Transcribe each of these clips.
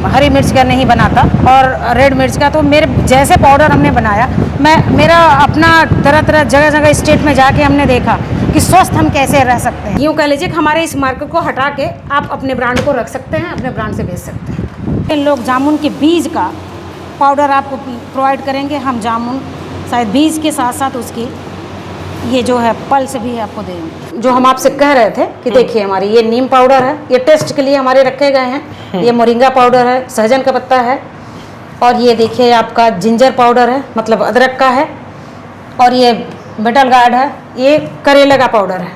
हरी मिर्च का नहीं बनाता और रेड मिर्च का, तो मेरे जैसे पाउडर हमने बनाया, मेरा अपना तरह तरह जगह जगह स्टेट में जाके हमने देखा कि स्वस्थ हम कैसे रह सकते हैं। यूँ कह लीजिए कि हमारे इस मार्केट को हटा के आप अपने ब्रांड को रख सकते हैं, अपने ब्रांड से बेच सकते हैं। इन लोग जामुन के बीज का पाउडर आपको प्रोवाइड करेंगे, हम जामुन शायद बीज के साथ साथ उसकी ये जो है पल्स भी आपको देंगे। जो हम आपसे कह रहे थे कि देखिए हमारी ये नीम पाउडर है, ये टेस्ट के लिए हमारे रखे गए हैं। ये मोरिंगा पाउडर है, सहजन का पत्ता है, और ये देखिए आपका जिंजर पाउडर है, मतलब अदरक का है, और ये बेटल गार्ड है, ये करेले का पाउडर है।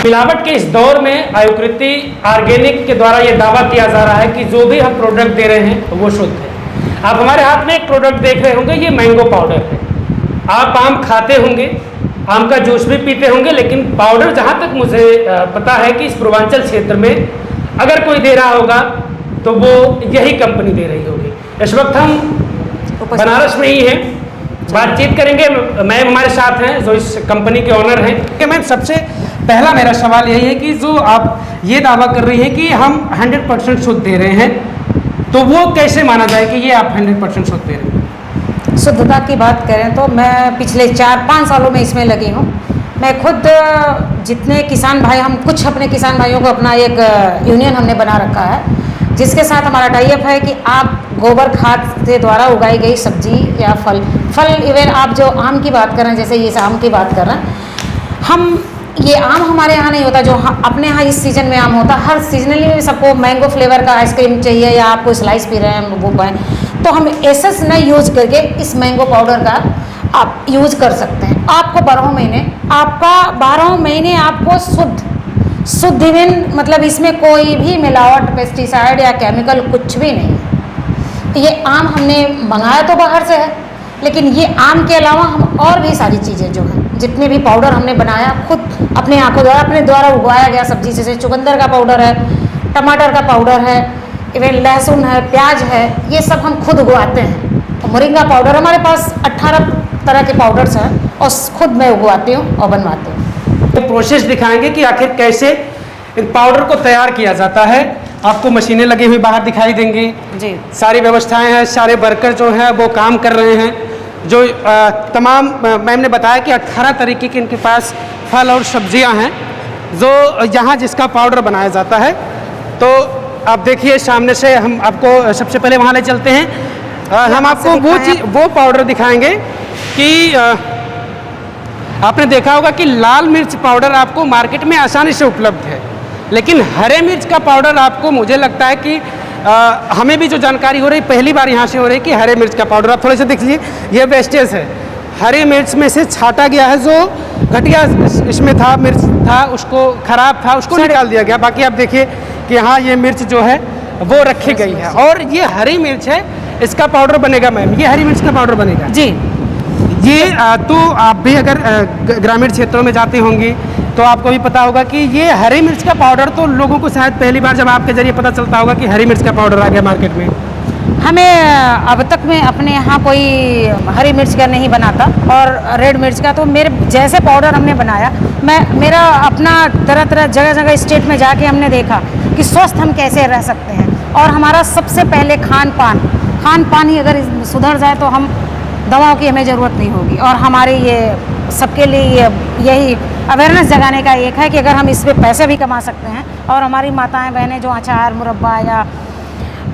मिलावट के इस दौर में आयुकृति ऑर्गेनिक के द्वारा ये दावा किया जा रहा है कि जो भी हम प्रोडक्ट दे रहे हैं वो शुद्ध है। आप हमारे हाथ में एक प्रोडक्ट देख रहे होंगे, ये मैंगो पाउडर है। आप आम खाते होंगे, आम का जूस भी पीते होंगे, लेकिन पाउडर जहाँ तक मुझे पता है कि इस पूर्वांचल क्षेत्र में अगर कोई दे रहा होगा तो वो यही कंपनी दे रही होगी। इस वक्त हम बनारस में ही हैं, बातचीत करेंगे। मैम हमारे साथ हैं जो इस कंपनी के ऑनर हैं। मैम, सबसे पहला मेरा सवाल यही है कि जो आप ये दावा कर रही हैं कि हम 100% शुद्ध दे रहे हैं, तो वो कैसे माना जाए कि ये आप 100% शुद्ध दे रहे हैं? शुद्धता की बात करें तो मैं पिछले 4-5 सालों में इसमें लगी हूँ। मैं खुद जितने किसान भाई, हम कुछ अपने किसान भाइयों को अपना एक यूनियन हमने बना रखा है, जिसके साथ हमारा टाइप है कि आप गोबर खाद के द्वारा उगाई गई सब्जी या फल इवन आप जो आम की बात कर रहे हैं, जैसे ये आम की बात कर रहे हैं, हम ये आम हमारे यहाँ नहीं होता जो अपने यहाँ इस सीज़न में आम होता। हर सीजनली में सबको मैंगो फ्लेवर का आइसक्रीम चाहिए या आपको स्लाइस पी रहे हैं वो पाएँ, तो हम एसेंस न यूज करके इस मैंगो पाउडर का आप यूज कर सकते हैं। आपको 12 महीने आपको शुद्ध इवन मतलब इसमें कोई भी मिलावट, पेस्टिसाइड या केमिकल कुछ भी नहीं। ये आम हमने मंगाया तो बाहर से है, लेकिन ये आम के अलावा हम और भी सारी चीज़ें जो हैं, जितने भी पाउडर हमने बनाया खुद अपने आँखों द्वारा, अपने द्वारा उगाया गया सब्जी, जैसे चुकंदर का पाउडर है, टमाटर का पाउडर है, इवन लहसुन है, प्याज है, ये सब हम खुद उगाते हैं। और मोरिंगा पाउडर हमारे पास 18 तरह के पाउडर्स हैं और खुद मैं उगवाती हूँ और बनवाती हूँ। तो प्रोसेस दिखाएंगे कि आखिर कैसे इन पाउडर को तैयार किया जाता है। आपको मशीनें लगी हुई बाहर दिखाई देंगी जी, सारी व्यवस्थाएं हैं, सारे वर्कर जो हैं वो काम कर रहे हैं। जो तमाम मैम ने बताया कि 18 तरीके के इनके पास फल और सब्जियां हैं जो यहाँ जिसका पाउडर बनाया जाता है। तो आप देखिए सामने से हम आपको सबसे पहले वहाँ ले चलते हैं। हम आपको वो पाउडर दिखाएंगे कि आपने देखा होगा कि लाल मिर्च पाउडर आपको मार्केट में आसानी से उपलब्ध है, लेकिन हरे मिर्च का पाउडर आपको, मुझे लगता है कि हमें भी जो जानकारी हो रही, पहली बार यहाँ से हो रही कि हरे मिर्च का पाउडर, आप थोड़े से देख लीजिए, ये वेस्टेज है। हरी मिर्च में से छाटा गया है, जो घटिया इसमें था, मिर्च था, उसको खराब था, उसको निकाल दिया गया। बाकी आप देखिए कि हाँ ये मिर्च जो है वो रखी गई है, और ये हरी मिर्च है, इसका पाउडर बनेगा। मैम, ये हरी मिर्च का पाउडर बनेगा जी। ये तो आप भी अगर ग्रामीण क्षेत्रों में जाती होंगी तो आपको भी पता होगा कि ये हरी मिर्च का पाउडर, तो लोगों को शायद पहली बार जब आपके जरिए पता चलता होगा कि हरी मिर्च का पाउडर आ गया मार्केट में। हमें अब तक में अपने यहाँ कोई हरी मिर्च का नहीं बनाता और रेड मिर्च का, तो मेरे जैसे पाउडर हमने बनाया, मेरा अपना तरह तरह जगह जगह स्टेट में जाके हमने देखा कि स्वस्थ हम कैसे रह सकते हैं। और हमारा सबसे पहले खान पान ही अगर सुधर जाए तो हम दवाओं की हमें ज़रूरत नहीं होगी। और हमारे ये सबके लिए यही अवेयरनेस जगाने का एक है कि अगर हम इस पर पैसे भी कमा सकते हैं, और हमारी माताएं बहनें जो अचार, मुरब्बा या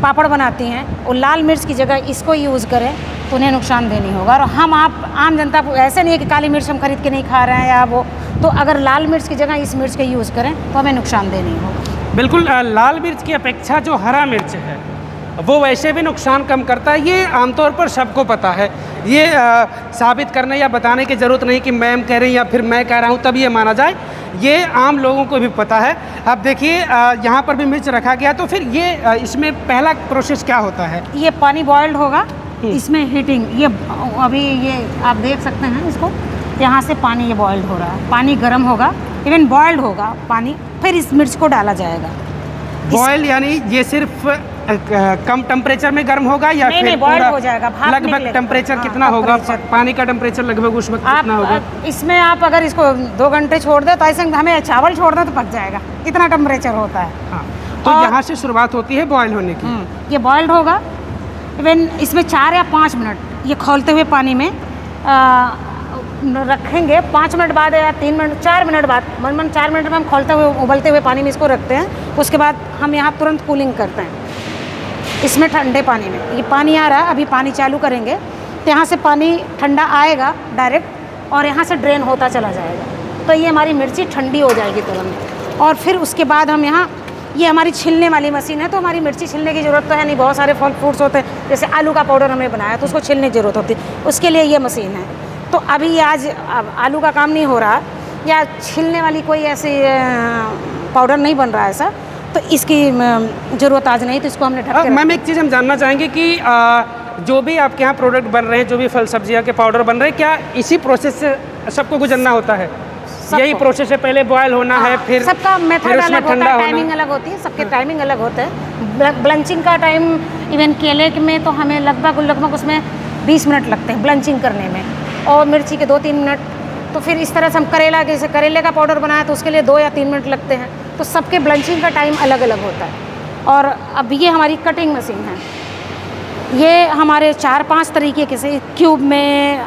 पापड़ बनाती हैं, वो लाल मिर्च की जगह इसको यूज़ करें तो उन्हें नुकसानदेह नहीं होगा। और हम आम जनता को ऐसे नहीं है कि काली मिर्च हम खरीद के नहीं खा रहे हैं या वो, तो अगर लाल मिर्च की जगह इस मिर्च का यूज़ करें तो हमें नुकसानदेह नहीं होगा। बिल्कुल, लाल मिर्च की अपेक्षा जो हरा मिर्च है वो वैसे भी नुकसान कम करता है, ये आमतौर पर सबको पता है। ये साबित करने या बताने की ज़रूरत नहीं कि मैम कह रही हैं या फिर मैं कह रहा हूँ तब ये माना जाए, ये आम लोगों को भी पता है। अब देखिए यहाँ पर भी मिर्च रखा गया, तो फिर ये इसमें पहला प्रोसेस क्या होता है? ये पानी बॉयल्ड होगा, इसमें हीटिंग, ये अभी ये आप देख सकते हैं, इसको यहाँ से पानी ये बॉयल्ड हो रहा है, पानी गर्म होगा, इवन बॉयल्ड होगा पानी, फिर इस मिर्च को डाला जाएगा। बॉयल यानी ये सिर्फ कम टेम्परेचर में गर्म होगा या नहीं, फिर नहीं, बॉयल पूरा हो जाएगा, भाप लगभग निकलेगा। टेम्परेचर हाँ, कितना होगा? टेम्परेचर। पानी का टेम्परेचर लगभग उस वक्त कितना होगा? इसमें आप अगर इसको 2 घंटे छोड़ दे तो ऐसे हमें चावल छोड़ दे तो पक जाएगा, इतना टेम्परेचर होता है। हाँ, तो और- यहाँ से शुरुआत होती है बॉयल होने की। ये बॉयल्ड होगा। इवन इसमें 4 या 5 मिनट ये खौलते हुए पानी में रखेंगे। 5 मिनट बाद या 3 मिनट 4 मिनट बाद, मन 4 मिनट में हम खौलते हुए उबलते हुए पानी में इसको रखते हैं। उसके बाद हम यहाँ तुरंत कूलिंग करते हैं इसमें ठंडे पानी में। ये पानी आ रहा है, अभी पानी चालू करेंगे तो यहाँ से पानी ठंडा आएगा डायरेक्ट और यहाँ से ड्रेन होता चला जाएगा। तो ये हमारी मिर्ची ठंडी हो जाएगी तुरंत। और फिर उसके बाद हम यहाँ, ये हमारी छिलने वाली मशीन है तो हमारी मिर्ची छिलने की ज़रूरत तो है नहीं। बहुत सारे फल फ्रूट्स होते हैं, जैसे आलू का पाउडर हमने बनाया तो उसको छिलने की ज़रूरत होती है, उसके लिए ये मशीन है। तो अभी आज आलू का काम नहीं हो रहा या छिलने वाली कोई ऐसी पाउडर नहीं बन रहा है ऐसा, तो इसकी ज़रूरत आज नहीं, तो इसको हमने ढक के मैम एक चीज़ हम जानना चाहेंगे कि जो भी आपके यहाँ प्रोडक्ट बन रहे हैं, जो भी फल सब्जियाँ के पाउडर बन रहे हैं, क्या इसी प्रोसेस से सबको गुजरना होता है? यही प्रोसेस है, पहले बॉयल होना है, फिर सबका मेथड फिर उसमें अलग होता ठंडा है, होना। टाइमिंग अलग होती है, सबके टाइमिंग अलग होते हैं। ब्लंचिंग का टाइम इवन केले में तो हमें लगभग उसमें 20 मिनट लगते हैं ब्लंचिंग करने में, और मिर्ची के 2-3 मिनट। तो फिर इस तरह से हम जैसे करेले का पाउडर बनाया तो उसके लिए 2 या 3 मिनट लगते हैं। तो सबके ब्लंचिंग का टाइम अलग अलग होता है। और अब ये हमारी कटिंग मशीन है, ये हमारे 4-5 तरीके के से क्यूब में,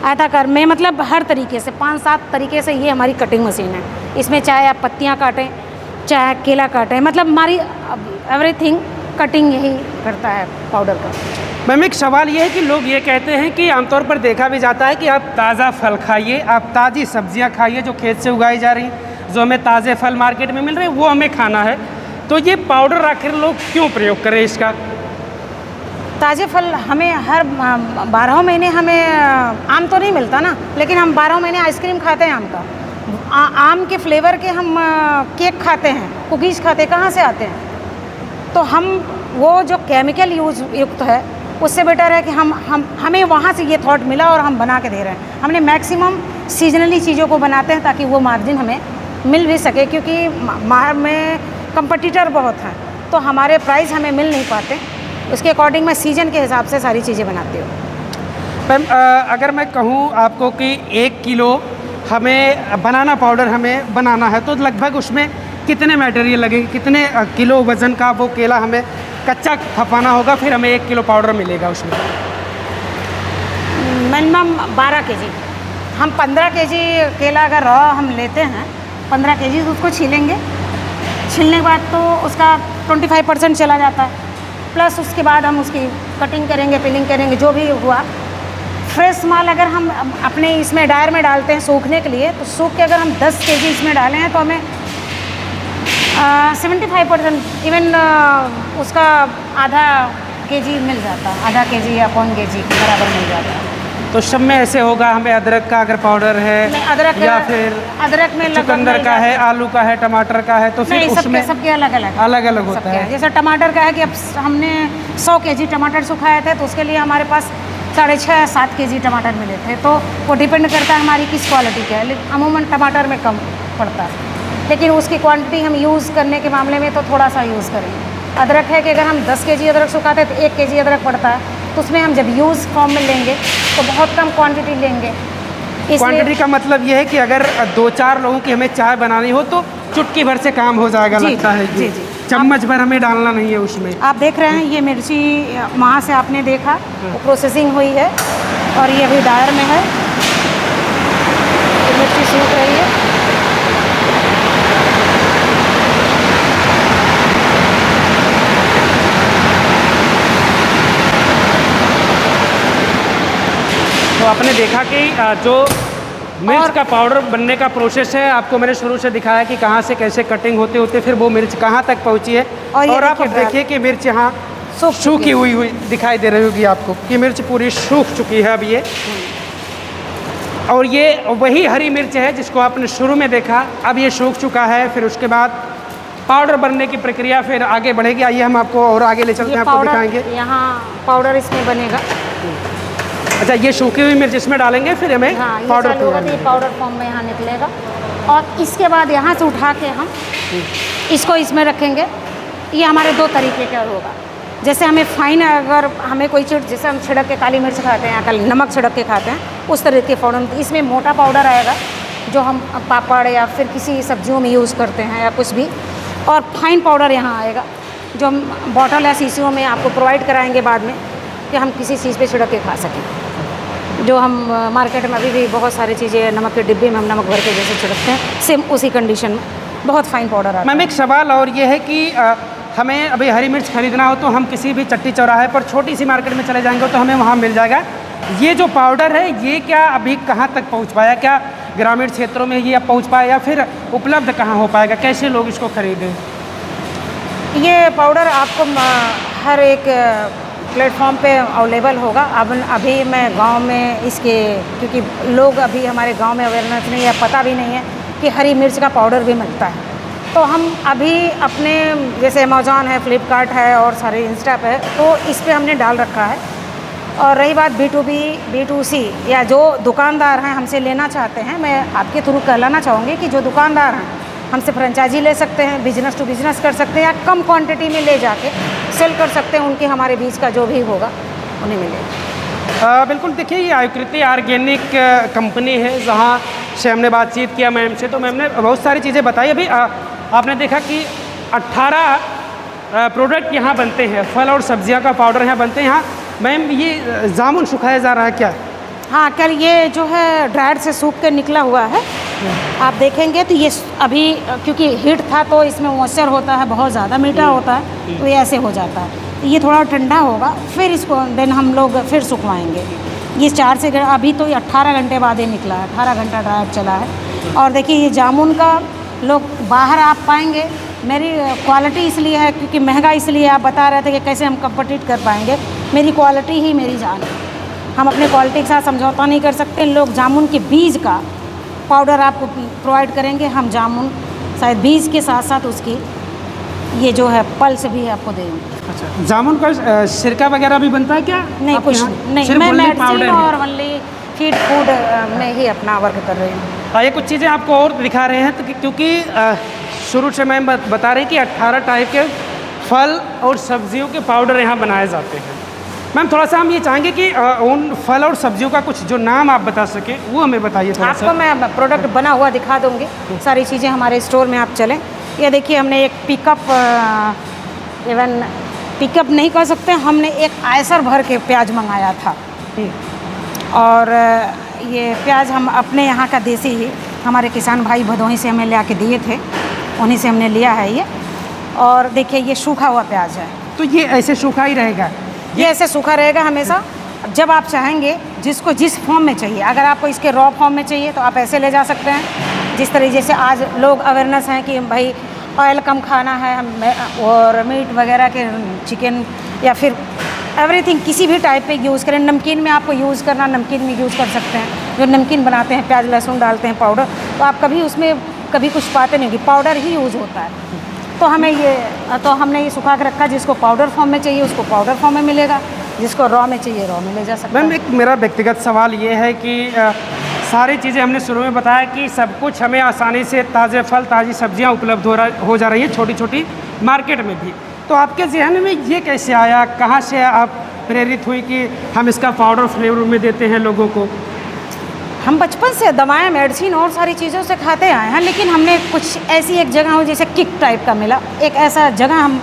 आयताकार में, मतलब हर तरीके से 5-7 तरीके से ये हमारी कटिंग मशीन है। इसमें चाहे आप पत्तियाँ काटें, चाहे केला काटें, मतलब हमारी एवरीथिंग कटिंग यही करता है पाउडर का। मैम एक सवाल ये है कि लोग ये कहते हैं कि आमतौर पर देखा भी जाता है कि आप ताज़ा फल खाइए, आप ताज़ी सब्जियां खाइए जो खेत से उगाई जा रही, जो हमें ताज़े फल मार्केट में मिल रहे हैं वो हमें खाना है। तो ये पाउडर आखिर लोग क्यों प्रयोग करें इसका? ताज़े फल हमें हर 12 महीने हमें आम तो नहीं मिलता ना, लेकिन हम 12 महीने आइसक्रीम खाते हैं आम का। आम के फ्लेवर के हम केक खाते हैं, कुकीज़ खाते हैं, कहाँ से आते हैं? तो हम वो जो केमिकल यूज युक्त है उससे बेटर है कि हमें वहाँ से ये थॉट मिला और हम बना के दे रहे हैं। हमने मैक्सिमम सीजनली चीज़ों को बनाते हैं ताकि वो मार्जिन हमें मिल भी सके, क्योंकि बाहर में कंपटीटर बहुत हैं तो हमारे प्राइस हमें मिल नहीं पाते। उसके अकॉर्डिंग मैं सीजन के हिसाब से सारी चीज़ें बनाती हूँ। मैम अगर मैं कहूँ आपको कि 1 किलो हमें बनाना पाउडर हमें बनाना है तो लगभग उसमें कितने मटेरियल लगेंगे, कितने किलो वज़न का वो केला हमें कच्चा खपाना होगा, फिर हमें 1 किलो पाउडर मिलेगा उसमें? Minimum 12 kg। हम 15 kg केला अगर रॉ हम लेते हैं 15 kg, तो उसको छीलेंगे। छीलने के बाद तो उसका 25% चला जाता है, प्लस उसके बाद हम उसकी कटिंग करेंगे, पिलिंग करेंगे, जो भी हुआ। फ्रेश माल अगर हम अपने इसमें डायर में डालते हैं सूखने के लिए, तो सूख के अगर हम 10 kg इसमें डालें हैं तो हमें 75% इवन उसका आधा kg मिल जाता है, आधा kg या 1 kg के बराबर मिल जाता है। तो सब में ऐसे होगा, हमें अदरक का अगर पाउडर है अदरक या फिर अदरक में चुकंदर का है, आलू का है, टमाटर का है, तो फिर नहीं, उसमें सबके अलग अलग अलग होता है। जैसे टमाटर का है कि अब हमने 100 kg टमाटर सुखाए थे तो उसके लिए हमारे पास 6.5-7 kg टमाटर मिले थे। तो वो डिपेंड करता है हमारी किस क्वालिटी का है, लेकिन अमूमन टमाटर में कम पड़ता है, लेकिन उसकी क्वांटिटी हम यूज़ करने के मामले में तो थोड़ा सा यूज़ करेंगे। अदरक है कि अगर हम 10 kg अदरक सुखाते हैं तो 1 kg अदरक पड़ता है, तो उसमें हम जब यूज़ फॉर्म में लेंगे तो बहुत कम क्वांटिटी लेंगे। क्वांटिटी का मतलब ये है कि अगर 2-4 लोगों की हमें चाय बनानी हो तो चुटकी भर से काम हो जाएगा, लगता है जी। चम्मच भर हमें डालना नहीं है उसमें। आप देख रहे हैं ये मिर्ची वहाँ से आपने देखा वो प्रोसेसिंग हुई है और ये अभी डायर में है, ये मिर्ची सूख रही है। तो आपने देखा कि जो मिर्च का पाउडर बनने का प्रोसेस है, आपको मैंने शुरू से दिखाया कि कहाँ से कैसे कटिंग होते होते फिर वो मिर्च कहाँ तक पहुँची है। और आप देखिए कि मिर्च यहाँ सूखी हुई दिखाई दे रही होगी आपको कि मिर्च पूरी सूख चुकी है अब ये। और ये वही हरी मिर्च है जिसको आपने शुरू में देखा, अब ये सूख चुका है। फिर उसके बाद पाउडर बनने की प्रक्रिया फिर आगे बढ़ेगी। आइए हम आपको और आगे ले चलते हैं, आपको दिखाएंगे। यहाँ पाउडर इसमें बनेगा। अच्छा, ये सूखी हुई मिर्च इसमें डालेंगे, फिर हमें पाउडर पाउडर फॉर्म में यहाँ निकलेगा। और इसके बाद यहाँ से उठा के हम इसको इसमें रखेंगे ये हमारे दो तरीके का होगा। जैसे हमें फाइन, अगर हमें कोई चीज़ जैसे हम छिड़क के काली मिर्च खाते हैं या कल नमक छिड़क के खाते हैं, उस तरह के पाउडर, इसमें मोटा पाउडर आएगा जो हम पापड़ या फिर किसी सब्जियों में यूज़ करते हैं या कुछ भी, और फाइन पाउडर यहाँ आएगा जो हम बॉटल या शीशियों में आपको प्रोवाइड कराएंगे बाद में कि हम किसी चीज़ पे छिड़क के खा सकें। जो हम मार्केट में अभी भी बहुत सारी चीज़ें नमक के डिब्बे में हम नमक भर के जैसे छिड़कते हैं, सेम उसी कंडीशन में बहुत फाइन पाउडर आता है। मैम एक सवाल और ये है कि हमें अभी हरी मिर्च खरीदना हो तो हम किसी भी चट्टी चौराहे पर छोटी सी मार्केट में चले जाएंगे तो हमें वहाँ मिल जाएगा। ये जो पाउडर है ये क्या अभी कहाँ तक पहुँच पाया, क्या ग्रामीण क्षेत्रों में ये अब पहुँच पाया या फिर उपलब्ध कहाँ हो पाएगा, कैसे लोग इसको खरीदें? ये पाउडर आपको हर एक प्लेटफॉर्म पे अवेलेबल होगा। अब अभी मैं गांव में इसके, क्योंकि लोग अभी हमारे गांव में अवेयरनेस नहीं है, पता भी नहीं है कि हरी मिर्च का पाउडर भी मिलता है। तो हम अभी अपने जैसे अमेज़ॉन है, फ्लिपकार्ट है और सारे इंस्टा पे है, तो इस पे हमने डाल रखा है। और रही बात B2B, B2C या जो दुकानदार हैं हमसे लेना चाहते हैं, मैं आपके थ्रू कहलाना चाहूँगी कि जो दुकानदार हैं हमसे फ्रेंचाइजी ले सकते हैं, बिजनेस टू बिजनेस कर सकते हैं या कम क्वांटिटी में ले जाके सेल कर सकते हैं। उनके हमारे बीच का जो भी होगा उन्हें मिलेगा। बिल्कुल, देखिए ये आयुकृति ऑर्गेनिक कंपनी है जहाँ से हमने बातचीत किया मैम से, तो मैम ने बहुत सारी चीज़ें बताई। अभी आपने देखा कि 18 प्रोडक्ट यहाँ बनते हैं, फल और सब्जियाँ का पाउडर यहाँ बनते हैं। यहाँ मैम ये जामुन सुखाया जा रहा है क्या? हाँ, कल ये जो है ड्रायर से सूख के निकला हुआ है। आप देखेंगे तो ये अभी क्योंकि हीट था तो इसमें मॉइस्चर होता है, बहुत ज़्यादा मीठा होता है, तो ये ऐसे हो जाता है। ये थोड़ा ठंडा होगा फिर इसको देन हम लोग फिर सुखवाएंगे। ये 4 से अभी तो ये 18 घंटे बाद ही निकला है, 18 घंटा ड्रायर चला है। और देखिए ये जामुन का लोग बाहर आप पाएंगे, मेरी क्वालिटी इसलिए है क्योंकि महंगा इसलिए आप बता रहे थे कि कैसे हम कम्पीट कर पाएंगे। मेरी क्वालिटी ही मेरी जान है, हम अपने क्वालिटी के साथ समझौता नहीं कर सकते। लोग जामुन के बीज का पाउडर आपको प्रोवाइड करेंगे, हम जामुन शायद बीज के साथ साथ उसकी ये जो है पल्स भी आपको देंगे। अच्छा, जामुन का सिरका वगैरह भी बनता है क्या? नहीं, कुछ नहीं, मैं मेडिसिन और ओनली फीड फूड में ही अपना वर्क कर रही हूँ। ये कुछ चीज़ें आपको और दिखा रहे हैं तो क्योंकि शुरू से मैम बता रहे हैं कि 18 टाइप के फल और सब्जियों के पाउडर यहाँ बनाए जाते हैं। मैम थोड़ा सा हम ये चाहेंगे कि उन फल और सब्जियों का कुछ जो नाम आप बता सकें वो हमें बताइए थोड़ा सा। आपको मैं प्रोडक्ट बना हुआ दिखा दूँगी, सारी चीज़ें हमारे स्टोर में आप चलें। ये देखिए हमने एक पिकअप, इवन पिकअप नहीं कर सकते, हमने एक आयसर भर के प्याज मंगाया था। और ये प्याज हम अपने यहाँ का देसी ही हमारे किसान भाई भदोही से हमें ले आके दिए थे, उन्हीं से हमने लिया है ये। और देखिए ये सूखा हुआ प्याज है, तो ये ऐसे सूखा ही रहेगा? ये ऐसे सूखा रहेगा हमेशा। जब आप चाहेंगे जिसको जिस फॉर्म में चाहिए, अगर आपको इसके रॉ फॉर्म में चाहिए तो आप ऐसे ले जा सकते हैं। जिस तरीके से आज लोग अवेयरनेस हैं कि भाई ऑयल कम खाना है, हम और मीट वगैरह के चिकन या फिर एवरीथिंग किसी भी टाइप पे यूज़ करें। नमकीन में आपको यूज़ करना, नमकीन में यूज़ कर सकते हैं। जो नमकीन बनाते हैं प्याज लहसुन डालते हैं पाउडर, तो आप कभी उसमें कभी कुछ पाते नहीं कि पाउडर ही यूज़ होता है। तो हमने ये सुखा के रखा, जिसको पाउडर फॉर्म में चाहिए उसको पाउडर फॉर्म में मिलेगा, जिसको रॉ में चाहिए रॉ में ले जा सकते हैं। मैम एक मेरा व्यक्तिगत सवाल ये है कि सारी चीज़ें हमने शुरू में बताया कि सब कुछ हमें आसानी से ताज़े फल ताज़ी सब्जियां उपलब्ध हो जा रही है छोटी छोटी मार्केट में भी। तो आपके जहन में ये कैसे आया, कहाँ से आप प्रेरित हुई कि हम इसका पाउडर फ्लेवर में देते हैं लोगों को? हम बचपन से दवाएं, मेडिसिन और सारी चीज़ों से खाते आए हैं, लेकिन हमने कुछ ऐसी एक जगह हो जैसे किक टाइप का मिला, एक ऐसा जगह हम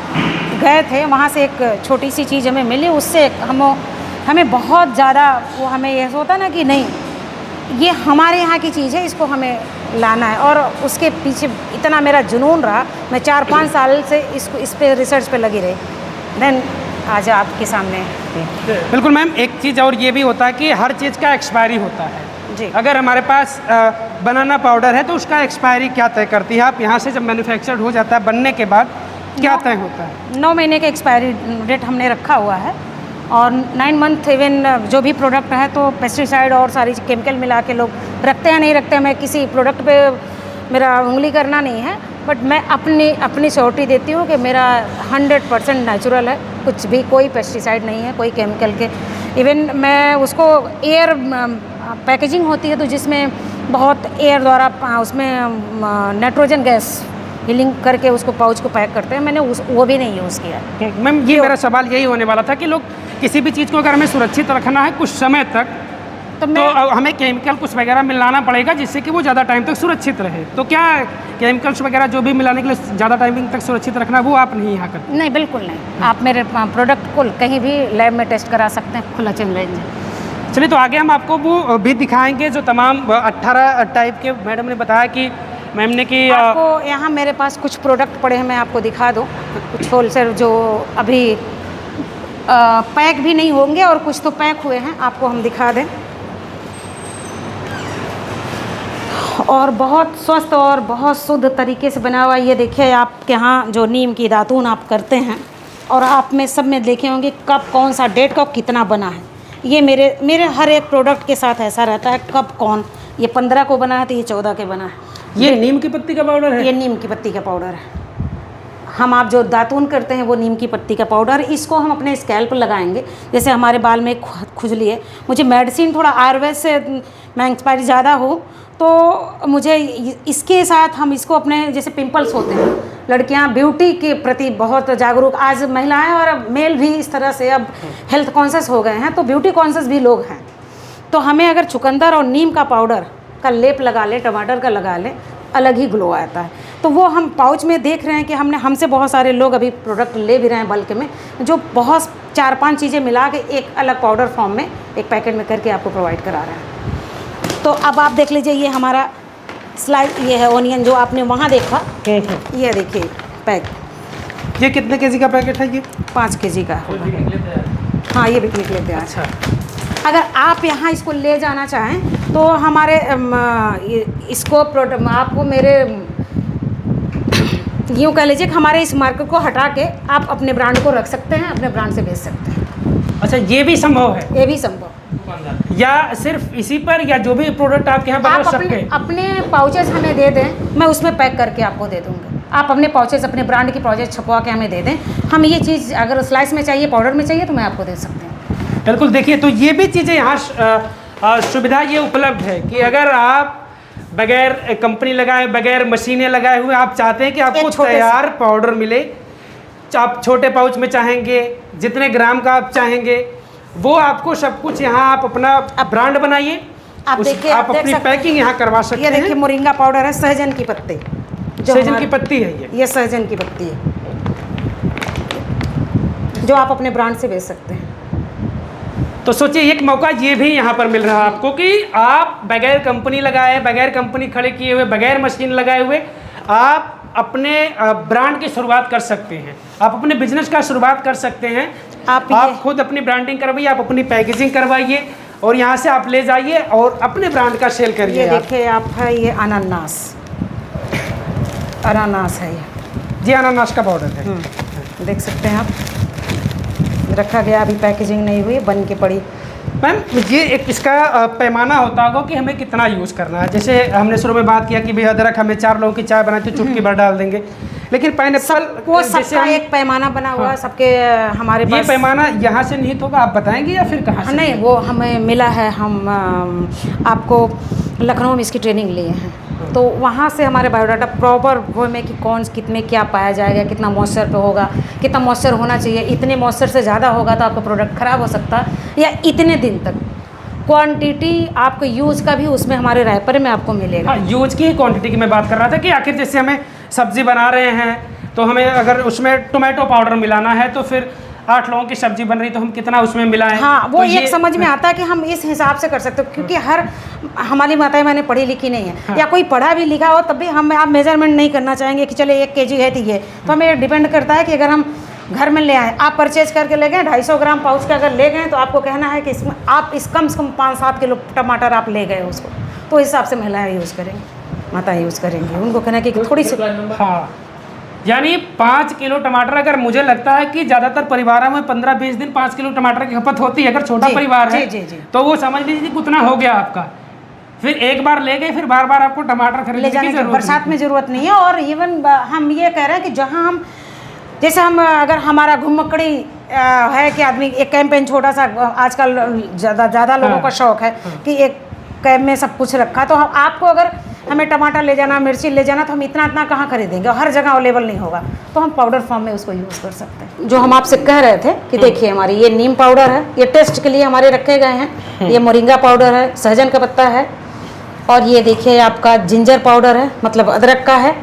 गए थे, वहाँ से एक छोटी सी चीज़ हमें मिली, उससे हमें बहुत ज़्यादा वो हमें ये होता ना कि नहीं ये हमारे यहाँ की चीज़ है, इसको हमें लाना है। और उसके पीछे इतना मेरा जुनून रहा, मैं 4-5 साल से इस पे रिसर्च पे लगी रही, देन आज आपके सामने। बिल्कुल मैम, एक चीज़ और ये भी होता है कि हर चीज़ का एक्सपायरी होता है जी। अगर हमारे पास बनाना पाउडर है तो उसका एक्सपायरी क्या तय करती है? आप यहाँ से जब मैन्युफैक्चर्ड हो जाता है बनने के बाद क्या तय होता है? 9 महीने का एक्सपायरी डेट हमने रखा हुआ है और 9 मंथ इवन जो भी प्रोडक्ट है तो पेस्टिसाइड और सारी केमिकल मिला के लोग रखते हैं, नहीं रखते हैं। मैं किसी प्रोडक्ट पे मेरा उंगली करना नहीं है, बट मैं अपनी श्योरिटी देती हूँ कि मेरा 100% नेचुरल है, कुछ भी कोई पेस्टिसाइड नहीं है, कोई केमिकल के। इवन मैं उसको एयर पैकेजिंग होती है तो जिसमें बहुत एयर द्वारा उसमें नाइट्रोजन गैस हीलिंग करके उसको पाउच को पैक करते हैं, मैंने वो भी नहीं यूज़ किया है। मैम ये मेरा सवाल यही होने वाला था कि लोग किसी भी चीज़ को अगर हमें सुरक्षित रखना है कुछ समय तक, तो तो हमें केमिकल कुछ वगैरह मिलाना पड़ेगा जिससे कि वो ज़्यादा टाइम तक सुरक्षित रहे। तो क्या केमिकल्स वगैरह जो भी मिलाने के लिए ज़्यादा टाइमिंग तक सुरक्षित रखना वो आप नहीं यहाँ करते? नहीं, बिल्कुल नहीं। आप मेरे प्रोडक्ट को कहीं भी लैब में टेस्ट करा सकते हैं, खुला चैलेंज है। चलिए, तो आगे हम आपको वो भी दिखाएंगे जो तमाम 18 टाइप के मैडम ने बताया कि मैम ने कि आपको यहाँ मेरे पास कुछ प्रोडक्ट पड़े हैं, मैं आपको दिखा दूँ। कुछ होलसेल जो अभी पैक भी नहीं होंगे और कुछ तो पैक हुए हैं, आपको हम दिखा दें। और बहुत स्वस्थ और बहुत शुद्ध तरीके से बना हुआ। ये देखिए, आपके यहाँ जो नीम की दातून आप करते हैं और आप में सब में देखे होंगे कब कौन सा डेट का कितना बना है। ये मेरे हर एक प्रोडक्ट के साथ ऐसा रहता है, कब कौन, ये 15 को बना है तो ये 14 के बना है। ये नीम की पत्ती का पाउडर है? ये नीम की पत्ती का पाउडर है। हम आप जो दातून करते हैं वो नीम की पत्ती का पाउडर, इसको हम अपने स्कैल्प पर लगाएंगे। जैसे हमारे बाल में खुजली है, मुझे मेडिसिन थोड़ा आयुर्वेद से मैं एक्सपायरी ज़्यादा हो तो मुझे इसके साथ हम इसको अपने जैसे पिंपल्स होते हैं, लड़कियां ब्यूटी के प्रति बहुत जागरूक, आज महिलाएं और मेल भी इस तरह से अब हेल्थ कॉन्शियस हो गए हैं, तो ब्यूटी कॉन्शियस भी लोग हैं। तो हमें अगर चुकंदर और नीम का पाउडर का लेप लगा ले, टमाटर का लगा ले, अलग ही ग्लो आता है। तो वो हम पाउच में देख रहे हैं कि हमसे बहुत सारे लोग अभी प्रोडक्ट ले भी रहे हैं बल्क में, जो बहुत 4-5 चीज़ें मिला के एक अलग पाउडर फॉर्म में एक पैकेट में करके आपको प्रोवाइड करा रहे हैं। तो अब आप देख लीजिए, ये हमारा स्लाइस, ये है ऑनियन जो आपने वहाँ देखा, ये देखिए पैक। ये कितने केजी का पैकेट है? ये 5 केजी का होगा। हाँ, ये भी निकले थे। अच्छा, अगर आप यहाँ इसको ले जाना चाहें तो हमारे इसको प्रोडक्ट आपको मेरे यूँ कह लीजिए कि हमारे इस मार्केट को हटा के आप अपने ब्रांड को रख सकते हैं, अपने ब्रांड से बेच सकते हैं। अच्छा, ये भी संभव है? ये भी संभव। या सिर्फ इसी पर, या जो भी प्रोडक्ट आपके यहाँ बना सकते हैं? अपने पाउचेस हमें दे दें, मैं उसमें पैक करके आपको दे दूँगी। आप अपने पाउचेस, अपने ब्रांड की पाउचेस छपवा के हमें दे दें, हम ये चीज़ अगर स्लाइस में चाहिए, पाउडर में चाहिए तो मैं आपको दे सकते हैं। बिल्कुल। देखिए, तो ये भी चीज़ें यहाँ सुविधा ये उपलब्ध है कि अगर आप बगैर कंपनी लगाए, बगैर मशीनें लगाए हुए आप चाहते हैं कि आपको तैयार पाउडर मिले, आप छोटे पाउच में चाहेंगे, जितने ग्राम का आप चाहेंगे वो आपको सब कुछ यहाँ आप अपना ब्रांड बनाइए, आप देखिए, आप अपनी पैकिंग यहाँ करवा सकते हैं। ये देखिए, मोरिंगा पाउडर है, सहजन की पत्ती, सहजन की पत्ती है ये सहजन की पत्ती है जो आप अपने ब्रांड से बेच सकते हैं। तो सोचिए, एक मौका ये भी यहाँ पर मिल रहा है आपको कि आप बगैर कंपनी लगाए, बगैर कंपनी खड़े किए हुए, बगैर मशीन लगाए हुए आप अपने ब्रांड की शुरुआत कर सकते हैं, आप अपने बिजनेस का शुरुआत कर सकते हैं। आप खुद अपनी ब्रांडिंग करवाइए, आप अपनी पैकेजिंग करवाइए और यहाँ से आप ले जाइए और अपने ब्रांड का सेल करिए। ये देखिए आप है, ये अनानास है, ये अनानास का पाउडर है। देख सकते हैं आप, रखा गया, अभी पैकेजिंग नहीं हुई, बन के पड़ी। मैम, ये एक इसका पैमाना होता होगा कि हमें कितना यूज़ करना है। जैसे हमने शुरू में बात किया कि भाई अदरक हमें 4 लोगों की चाय बनाई तो चुटकी भर डाल देंगे, लेकिन पाइनएप्पल वो सबका एक पैमाना बना हुआ है, सबके हमारे पास। ये पैमाना यहाँ से निहित होगा, आप बताएंगे या फिर कहाँ से? नहीं, वो हमें मिला है, हम आपको लखनऊ में इसकी ट्रेनिंग लिए हैं, तो वहाँ से हमारे बायोडाटा प्रॉपर वो में कि कौन कितने क्या पाया जाएगा, कितना मॉइस्चर पे होगा, कितना मॉइस्चर होना चाहिए, इतने मॉइस्चर से ज़्यादा होगा तो आपका प्रोडक्ट ख़राब हो सकता है, या इतने दिन तक क्वांटिटी आपको यूज़ का भी उसमें हमारे रैपर में आपको मिलेगा। हाँ, यूज़ की क्वांटिटी की मैं बात कर रहा था कि आखिर जैसे हमें सब्ज़ी बना रहे हैं तो हमें अगर उसमें टोमेटो पाउडर मिलाना है तो फिर 8 लोगों की सब्जी बन रही तो हम कितना उसमें मिलाएं। हाँ, वो तो एक समझ में आता है कि हम इस हिसाब से कर सकते हो, क्योंकि हमारी माताएं मैंने पढ़ी लिखी नहीं है। हाँ। या कोई पढ़ा भी लिखा हो तब भी हम आप मेजरमेंट नहीं करना चाहेंगे कि चले 1 kg है तो ये, तो हमें डिपेंड करता है कि अगर हम घर में ले आए, आप परचेज करके ले गए 250 ग्राम पाउच का अगर ले गए तो आपको कहना है कि इसमें आप इस कम से कम 5-7 किलो टमाटर आप ले गए उसको, तो इस हिसाब से महिलाएं यूज़ करेंगी, माताएं यूज़ करेंगी, उनको कहना है कि थोड़ी सी। हाँ, यानी 5 किलो टमाटर, अगर मुझे लगता है कि ज़्यादातर परिवारों में 15-20 दिन 5 किलो टमाटर की खपत होती है, अगर छोटा परिवार है तो वो समझ लीजिए कितना हो गया आपका। फिर एक बार ले गए, फिर बार बार आपको टमाटर खरीदने की जरूरत, बरसात में ज़रूरत नहीं है। और इवन हम ये कह रहे हैं कि जहाँ हम जैसे हम अगर हमारा घुमक्कड़ी है कि आदमी एक कैंपेन छोटा सा, आजकल ज़्यादा लोगों का शौक है कि एक कैब में सब कुछ रखा, तो हम आपको अगर हमें टमाटर ले जाना, मिर्ची ले जाना, तो हम इतना इतना कहाँ खरीदेंगे, हर जगह अवेलेबल नहीं होगा, तो हम पाउडर फॉर्म में उसको यूज़ कर सकते हैं। जो हम आपसे कह रहे थे कि देखिए हमारी ये नीम पाउडर है, ये टेस्ट के लिए हमारे रखे गए हैं, ये मोरिंगा पाउडर है, सहजन का पत्ता है, और ये देखिए आपका जिंजर पाउडर है, मतलब अदरक का है,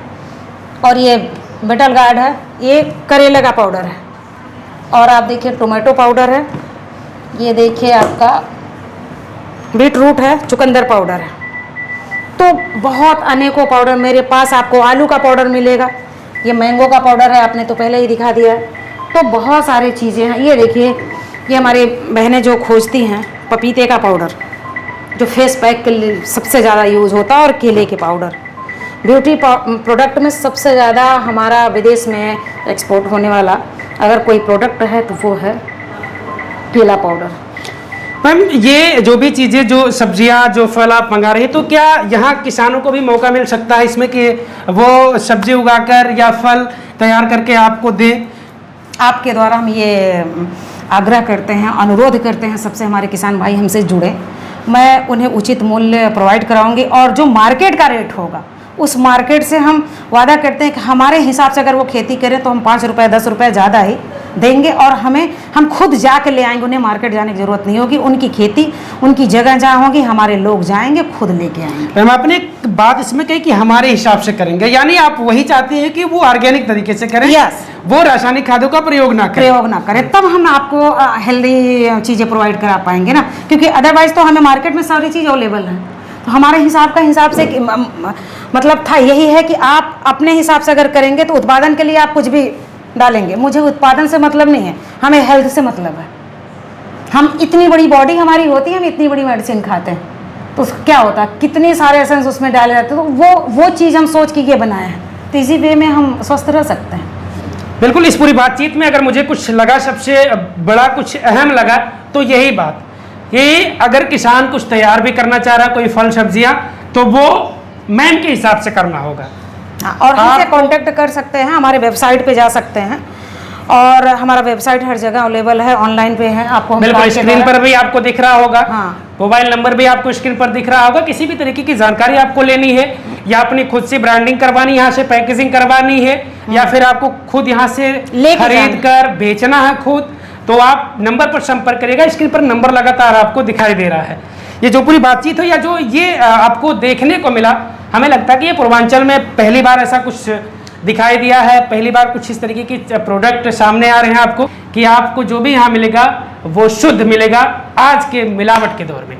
और ये बेटल गार्ड है, ये करेले का पाउडर है, और आप देखिए टोमेटो पाउडर है, ये देखिए आपका बीट रूट है, चुकंदर पाउडर है। तो बहुत अनेकों पाउडर मेरे पास, आपको आलू का पाउडर मिलेगा, ये मैंगो का पाउडर है, आपने तो पहले ही दिखा दिया है। तो बहुत सारी चीज़ें हैं। ये देखिए, ये हमारी बहनें जो खोजती हैं पपीते का पाउडर, जो फेस पैक के लिए सबसे ज़्यादा यूज़ होता है, और केले के पाउडर। ब्यूटी प्रोडक्ट में सबसे ज़्यादा हमारा विदेश में एक्सपोर्ट होने वाला अगर कोई प्रोडक्ट है तो वो है केला पाउडर। मैम, ये जो भी चीज़ें, जो सब्जियां, जो फल आप मंगा रहे हैं, तो क्या यहाँ किसानों को भी मौका मिल सकता है इसमें कि वो सब्जी उगाकर या फल तैयार करके आपको दें? आपके द्वारा हम ये आग्रह करते हैं, अनुरोध करते हैं सबसे, हमारे किसान भाई हमसे जुड़े, मैं उन्हें उचित मूल्य प्रोवाइड कराऊंगी, और जो मार्केट का रेट होगा उस मार्केट से हम वादा करते हैं कि हमारे हिसाब से अगर वो खेती करें तो हम 5 रुपये 10 रुपये ज़्यादा ही देंगे, और हम खुद जाके ले आएंगे, उन्हें मार्केट जाने की ज़रूरत नहीं होगी। उनकी खेती, उनकी जगह जहाँ होगी, हमारे लोग जाएंगे, खुद लेके आएंगे। मैम, आपने एक बात इसमें कही कि हमारे हिसाब से करेंगे, यानी आप वही चाहते हैं कि वो ऑर्गेनिक तरीके से करें, Yes. वो रासायनिक खादों का प्रयोग ना करें। तब हम आपको हेल्दी चीज़ें प्रोवाइड करा पाएंगे ना, क्योंकि अदरवाइज तो हमें मार्केट में सारी चीज़ अवेलेबल है। तो हमारे हिसाब से मतलब था यही है कि आप अपने हिसाब से अगर करेंगे तो उत्पादन के लिए आप कुछ भी डालेंगे, मुझे उत्पादन से मतलब नहीं है, हमें हेल्थ से मतलब है। हम इतनी बड़ी बॉडी हमारी होती है, हम इतनी बड़ी मेडिसिन खाते हैं, तो क्या होता है, कितने सारे एसेंस उसमें डाले जाते हैं, तो वो चीज़ हम सोच के ये बनाए हैं, तो इसी वे में हम स्वस्थ रह सकते हैं। बिल्कुल। इस पूरी बातचीत में अगर मुझे कुछ लगा, सबसे बड़ा कुछ अहम लगा, तो यही बात कि अगर किसान कुछ तैयार भी करना चाह रहा है, कोई फल सब्जियां, तो वो मैम के हिसाब से करना होगा। और हमसे कांटेक्ट कर सकते हैं, हमारे वेबसाइट पे जा सकते हैं, और हमारा वेबसाइट हर जगह अवेलेबल है, ऑनलाइन पे है, आपको बिल्कुल स्क्रीन पर भी आपको दिख रहा होगा। हाँ। मोबाइल नंबर भी आपको स्क्रीन पर दिख रहा होगा। किसी भी तरीके की जानकारी आपको लेनी है, या अपनी खुद से ब्रांडिंग करवानी, यहाँ से पैकेजिंग करवानी है, या फिर आपको खुद यहाँ से खरीद कर बेचना है खुद, तो आप नंबर पर संपर्क करिएगा। स्क्रीन पर नंबर लगातार आपको दिखाई दे रहा है। ये जो पूरी बातचीत है, या जो ये आपको देखने को मिला, हमें लगता है कि ये पूर्वांचल में पहली बार ऐसा कुछ दिखाई दिया है, पहली बार कुछ इस तरीके की प्रोडक्ट सामने आ रहे हैं आपको, कि आपको जो भी यहाँ मिलेगा वो शुद्ध मिलेगा आज के मिलावट के दौर में।